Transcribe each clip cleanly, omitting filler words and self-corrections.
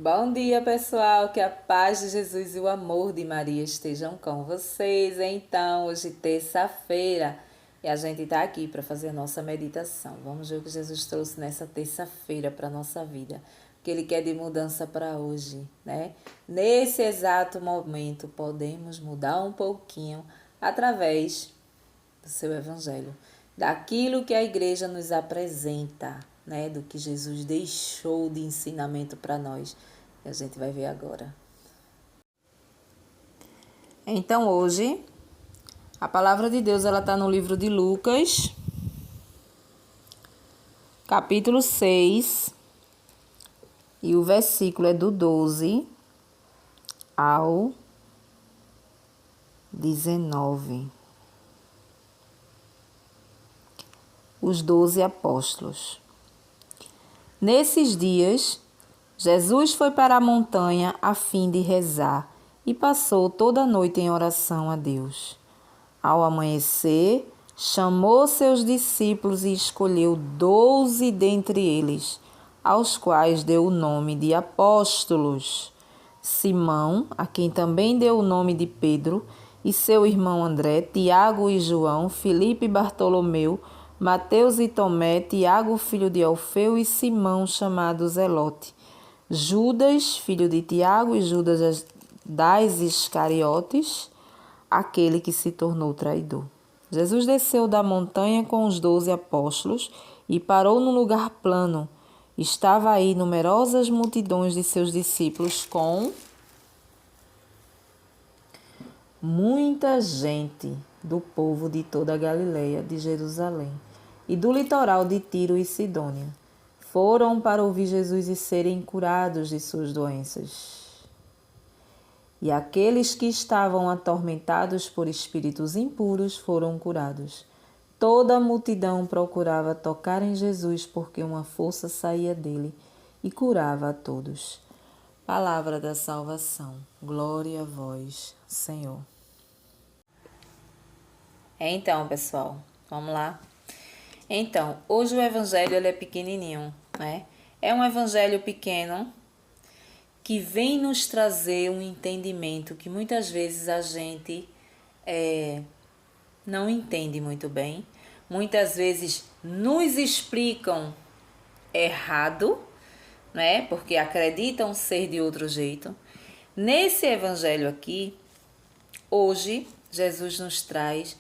Bom dia, pessoal. Que a paz de Jesus e o amor de Maria estejam com vocês. Então, hoje, terça-feira, e a gente está aqui para fazer a nossa meditação. Vamos ver o que Jesus trouxe nessa terça-feira para a nossa vida. O que Ele quer de mudança para hoje, né? Nesse exato momento, podemos mudar um pouquinho através do seu evangelho, daquilo que a igreja nos apresenta, né, do que Jesus deixou de ensinamento para nós. E a gente vai ver agora. Então, hoje, a palavra de Deus ela está no livro de Lucas, capítulo 6, e o versículo é do 12 ao 19. Os 12 apóstolos. Nesses dias, Jesus foi para a montanha a fim de rezar e passou toda a noite em oração a Deus. Ao amanhecer, chamou seus discípulos e escolheu 12 dentre eles, aos quais deu o nome de apóstolos: Simão, a quem também deu o nome de Pedro, e seu irmão André, Tiago e João, Filipe e Bartolomeu, Mateus e Tomé, Tiago, filho de Alfeu, e Simão, chamado Zelote, Judas, filho de Tiago, e Judas das Iscariotes, aquele que se tornou traidor. Jesus desceu da montanha com os 12 apóstolos e parou num lugar plano. Estava aí numerosas multidões de seus discípulos com muita gente do povo de toda a Galileia, de Jerusalém, e do litoral de Tiro e Sidônia. Foram para ouvir Jesus e serem curados de suas doenças. E aqueles que estavam atormentados por espíritos impuros foram curados. Toda a multidão procurava tocar em Jesus, porque uma força saía dele e curava a todos. Palavra da salvação. Glória a vós, Senhor. Então, pessoal, vamos lá. Então, hoje o evangelho ele é pequenininho, né? É um evangelho pequeno que vem nos trazer um entendimento que muitas vezes a gente não entende muito bem. Muitas vezes nos explicam errado, né? Porque acreditam ser de outro jeito. Nesse evangelho aqui, hoje, Jesus nos traz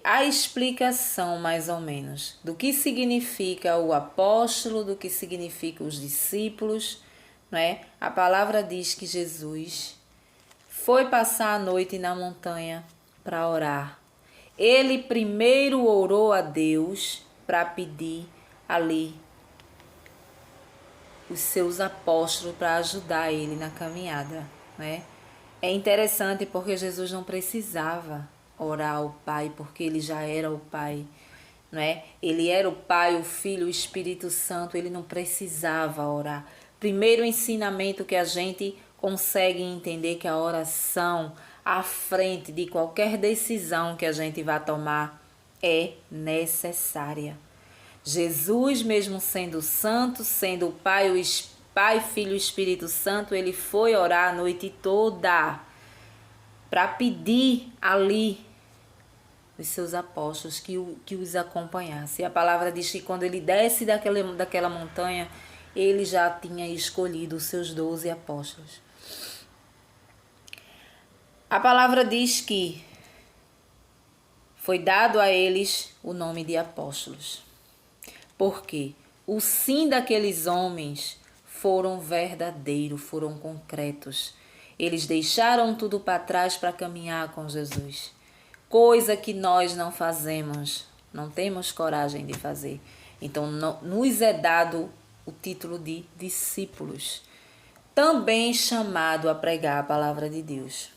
a explicação, mais ou menos, do que significa o apóstolo, do que significa os discípulos, não é? A palavra diz que Jesus foi passar a noite na montanha para orar. Ele primeiro orou a Deus para pedir ali os seus apóstolos para ajudar ele na caminhada, né? É interessante porque Jesus não precisava orar ao Pai, porque ele já era o Pai, né? Ele era o Pai, o Filho, o Espírito Santo, ele não precisava orar. Primeiro ensinamento que a gente consegue entender que a oração à frente de qualquer decisão que a gente vá tomar é necessária. Jesus, mesmo sendo santo, sendo o Pai, Filho e Espírito Santo, ele foi orar a noite toda para pedir ali os seus apóstolos que os acompanhassem. A palavra diz que quando ele desce daquela montanha, ele já tinha escolhido os seus 12 apóstolos. A palavra diz que foi dado a eles o nome de apóstolos. Porque o sim daqueles homens foram verdadeiros, foram concretos. Eles deixaram tudo para trás para caminhar com Jesus. Coisa que nós não fazemos, não temos coragem de fazer. Então, nos é dado o título de discípulos, também chamado a pregar a palavra de Deus.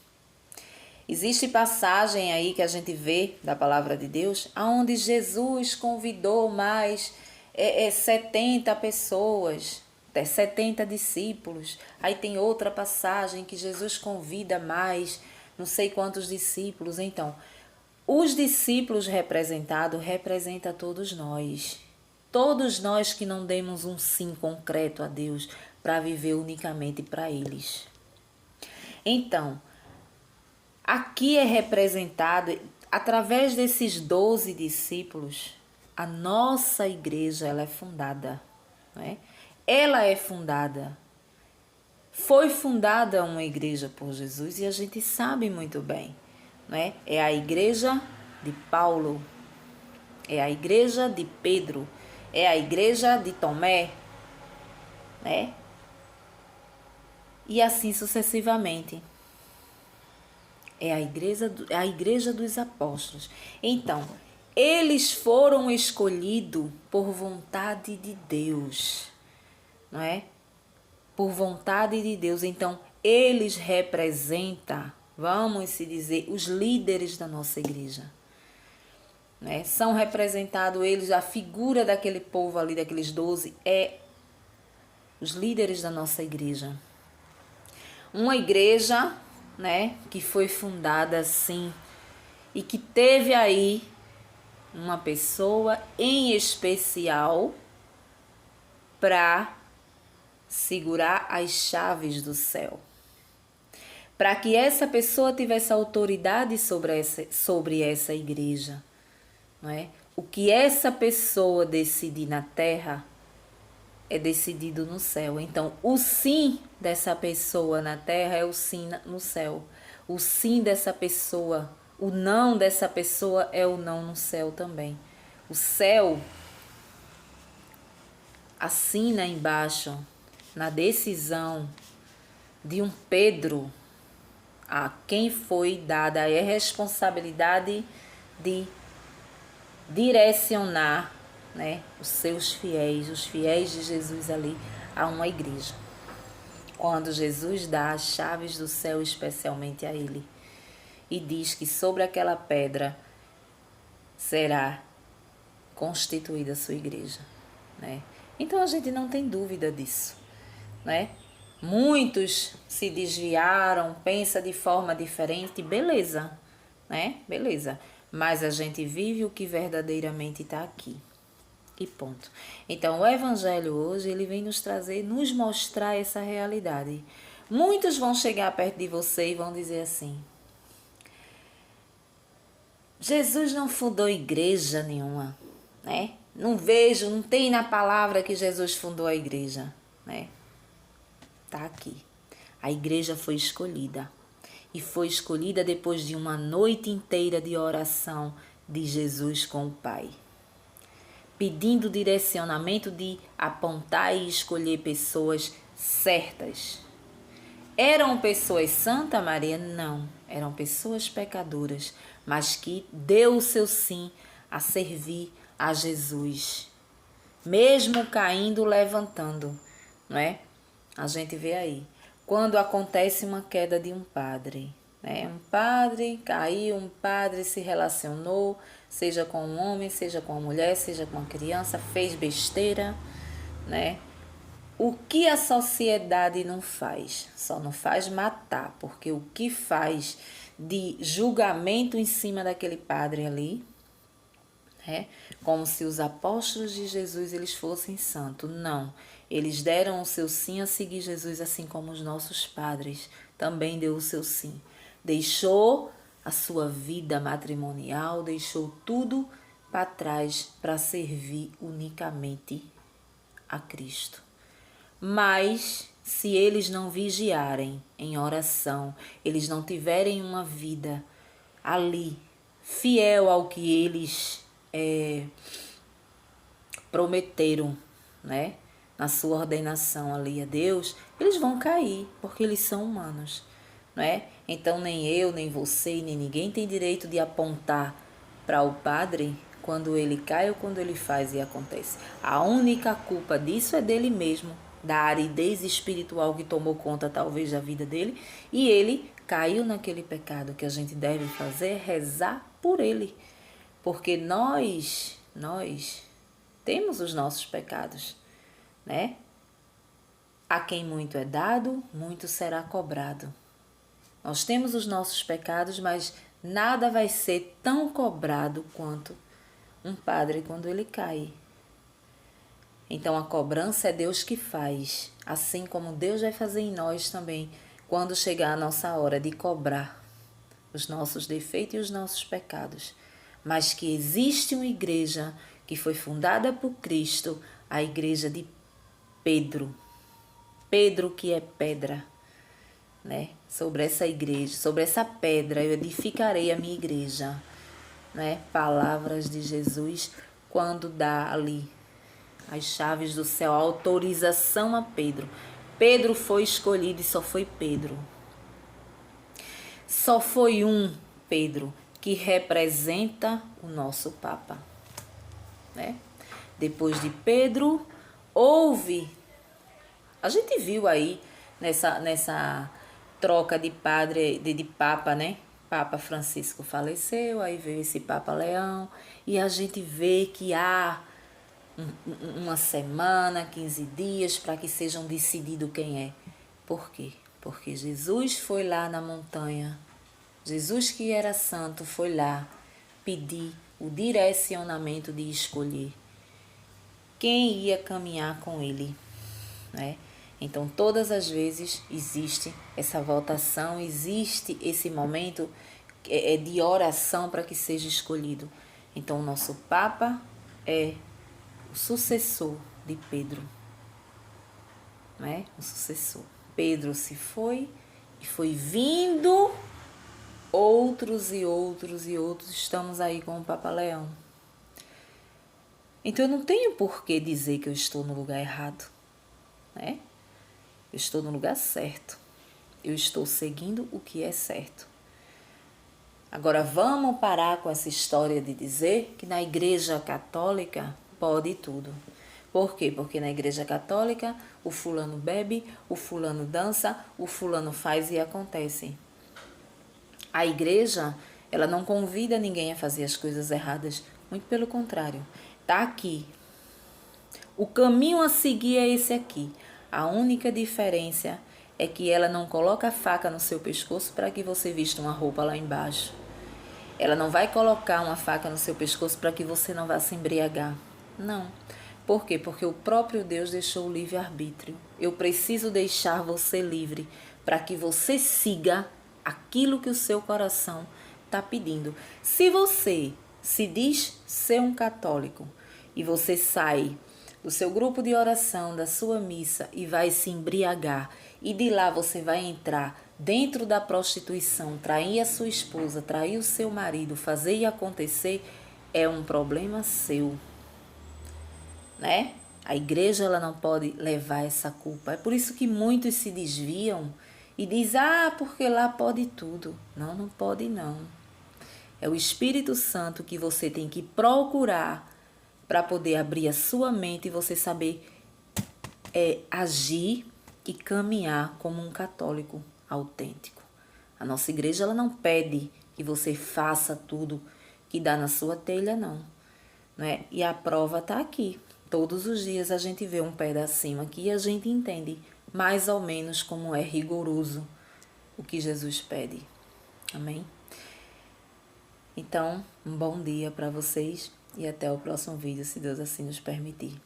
Existe passagem aí que a gente vê da palavra de Deus, onde Jesus convidou mais 70 pessoas, 70 discípulos. Aí tem outra passagem que Jesus convida mais, não sei quantos discípulos. Então, os discípulos representados representam todos nós. Todos nós que não demos um sim concreto a Deus, para viver unicamente para eles. Então, aqui é representado, através desses 12 discípulos, a nossa igreja ela é fundada. Né? Ela é fundada. Foi fundada uma igreja por Jesus e a gente sabe muito bem. Né? É a igreja de Paulo, é a igreja de Pedro, é a igreja de Tomé, né? E assim sucessivamente. É a igreja dos apóstolos. Então, eles foram escolhidos por vontade de Deus, não é? Por vontade de Deus. Então, eles representam, vamos se dizer, os líderes da nossa igreja. Né? São representados eles, a figura daquele povo ali, daqueles 12, é os líderes da nossa igreja. Uma igreja, né, que foi fundada assim e que teve aí uma pessoa em especial para segurar as chaves do céu. Para que essa pessoa tivesse autoridade sobre essa igreja. Não é? O que essa pessoa decidir na terra é decidido no céu. Então, o sim dessa pessoa na terra é o sim no céu. O sim dessa pessoa, o não dessa pessoa é o não no céu também. O céu assina embaixo, na decisão de um Pedro, a quem foi dada a responsabilidade de direcionar, né, os seus fiéis, os fiéis de Jesus ali, a uma igreja. Quando Jesus dá as chaves do céu especialmente a ele e diz que sobre aquela pedra será constituída a sua igreja, né? Então a gente não tem dúvida disso, né? Muitos se desviaram, pensam de forma diferente, beleza, né? Beleza. Mas a gente vive o que verdadeiramente está aqui. E ponto. Então, o Evangelho hoje, ele vem nos trazer, nos mostrar essa realidade. Muitos vão chegar perto de você e vão dizer assim: Jesus não fundou igreja nenhuma, né? Não vejo, não tem na palavra que Jesus fundou a igreja, né? Tá aqui. A igreja foi escolhida. E foi escolhida depois de uma noite inteira de oração de Jesus com o Pai, pedindo direcionamento de apontar e escolher pessoas certas. Eram pessoas santas, Maria? Não. Eram pessoas pecadoras, mas que deu o seu sim a servir a Jesus, mesmo caindo, levantando, não é? A gente vê aí, quando acontece uma queda de um padre, né? Um padre caiu, um padre se relacionou, seja com um homem, seja com uma mulher, seja com uma criança, fez besteira, né? O que a sociedade não faz? Só não faz matar, porque o que faz de julgamento em cima daquele padre ali, né? Como se os apóstolos de Jesus eles fossem santos. Não, eles deram o seu sim a seguir Jesus, assim como os nossos padres também deu o seu sim. Deixou a sua vida matrimonial, deixou tudo para trás para servir unicamente a Cristo. Mas se eles não vigiarem em oração, eles não tiverem uma vida ali fiel ao que eles prometeram, né, na sua ordenação ali a Deus, eles vão cair, porque eles são humanos, né? Então nem eu, nem você, nem ninguém tem direito de apontar para o padre quando ele cai ou quando ele faz e acontece. A única culpa disso é dele mesmo, da aridez espiritual que tomou conta talvez da vida dele, e ele caiu naquele pecado. Que a gente deve fazer é rezar por ele, porque nós temos os nossos pecados, né? A quem muito é dado, muito será cobrado. Nós temos os nossos pecados, mas nada vai ser tão cobrado quanto um padre quando ele cai. Então a cobrança é Deus que faz, assim como Deus vai fazer em nós também, quando chegar a nossa hora de cobrar os nossos defeitos e os nossos pecados. Mas que existe uma igreja que foi fundada por Cristo, a igreja de Pedro. Pedro que é pedra, né? Sobre essa igreja, sobre essa pedra eu edificarei a minha igreja, né? Palavras de Jesus quando dá ali as chaves do céu, a autorização a Pedro. Pedro foi escolhido e só foi Pedro. Só foi um Pedro que representa o nosso Papa, né? Depois de Pedro, houve... A gente viu aí nessa troca de padre, de Papa, né? Papa Francisco faleceu, aí veio esse Papa Leão, e a gente vê que há uma semana, 15 dias, para que sejam decidido quem é. Por quê? Porque Jesus foi lá na montanha, Jesus que era santo foi lá pedir o direcionamento de escolher quem ia caminhar com ele, né? Então todas as vezes existe essa votação, existe esse momento de oração para que seja escolhido. Então o nosso Papa é o sucessor de Pedro, né? O sucessor. Pedro se foi e foi vindo outros e outros e outros. Estamos aí com o Papa Leão. Então eu não tenho por que dizer que eu estou no lugar errado, né? Eu estou no lugar certo. Eu estou seguindo o que é certo. Agora vamos parar com essa história de dizer que na Igreja Católica pode tudo. Por quê? Porque na Igreja Católica o fulano bebe, o fulano dança, o fulano faz e acontece. A igreja, ela não convida ninguém a fazer as coisas erradas. Muito pelo contrário. Tá aqui. O caminho a seguir é esse aqui. A única diferença é que ela não coloca a faca no seu pescoço para que você vista uma roupa lá embaixo. Ela não vai colocar uma faca no seu pescoço para que você não vá se embriagar. Não. Por quê? Porque o próprio Deus deixou o livre-arbítrio. Eu preciso deixar você livre para que você siga aquilo que o seu coração está pedindo. Se você se diz ser um católico e você sai do seu grupo de oração, da sua missa e vai se embriagar e de lá você vai entrar dentro da prostituição, trair a sua esposa, trair o seu marido, fazer e acontecer, é um problema seu, né? A igreja ela não pode levar essa culpa. É por isso que muitos se desviam e dizem, porque lá pode tudo. Não, não pode não. É o Espírito Santo que você tem que procurar para poder abrir a sua mente e você saber agir e caminhar como um católico autêntico. A nossa igreja ela não pede que você faça tudo que dá na sua telha, não. Né? E a prova está aqui. Todos os dias a gente vê um pedacinho aqui e a gente entende mais ou menos como é rigoroso o que Jesus pede. Amém? Então, um bom dia para vocês e até o próximo vídeo, se Deus assim nos permitir.